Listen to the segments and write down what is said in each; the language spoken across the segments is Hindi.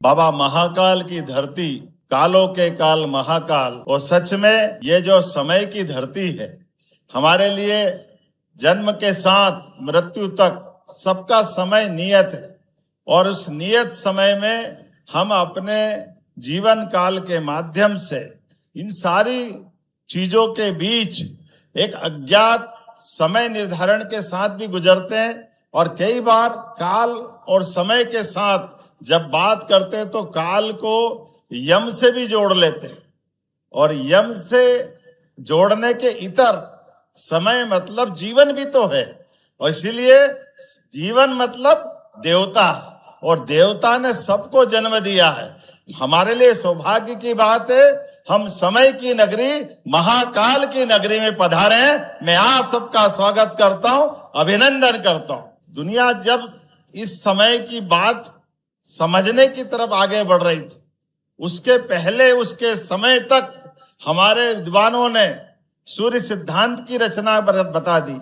बाबा महाकाल की धरती, कालों के काल महाकाल। और सच में ये जो समय की धरती है, हमारे लिए जन्म के साथ मृत्यु तक सबका समय नियत है। और उस नियत समय में हम अपने जीवन काल के माध्यम से इन सारी चीजों के बीच एक अज्ञात समय निर्धारण के साथ भी गुजरते हैं। और कई बार काल और समय के साथ जब बात करते हैं तो काल को यम से भी जोड़ लेते हैं, और यम से जोड़ने के इतर समय मतलब जीवन भी तो है। और इसीलिए जीवन मतलब देवता, और देवता ने सबको जन्म दिया है। हमारे लिए सौभाग्य की बात है, हम समय की नगरी महाकाल की नगरी में पधारे हैं। मैं आप सबका स्वागत करता हूं, अभिनंदन करता हूं। दुनिया जब इस समय की बात समझने की तरफ आगे बढ़ रही थी, उसके पहले उसके समय तक हमारे विद्वानों ने सूर्य सिद्धांत की रचना बता दी।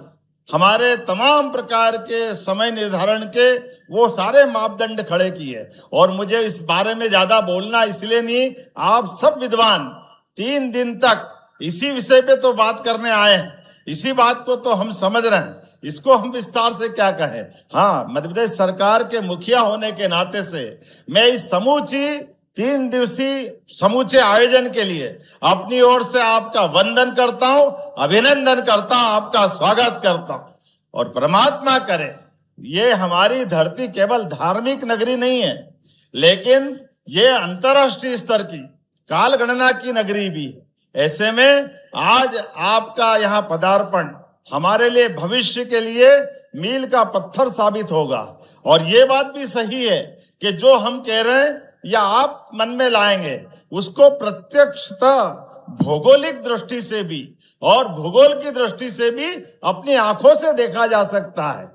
हमारे तमाम प्रकार के समय निर्धारण के वो सारे मापदंड खड़े किए। और मुझे इस बारे में ज्यादा बोलना इसलिए नहीं, आप सब विद्वान 3 दिन तक इसी विषय पे तो बात करने आए हैं, इसी बात को तो हम समझ रहे हैं, इसको हम विस्तार से क्या कहें। हाँ, मध्य प्रदेश सरकार के मुखिया होने के नाते से मैं इस समूची 3 दिवसीय समूचे आयोजन के लिए अपनी ओर से आपका वंदन करता हूं, अभिनंदन करता हूं, आपका स्वागत करता हूं। और परमात्मा करे ये हमारी धरती केवल धार्मिक नगरी नहीं है, लेकिन ये अंतर्राष्ट्रीय स्तर की काल गणना की नगरी भी है। ऐसे में आज आपका यहाँ पदार्पण हमारे लिए भविष्य के लिए मील का पत्थर साबित होगा। और ये बात भी सही है कि जो हम कह रहे हैं या आप मन में लाएंगे, उसको प्रत्यक्षतः भौगोलिक दृष्टि से भी और भूगोल की दृष्टि से भी अपनी आंखों से देखा जा सकता है।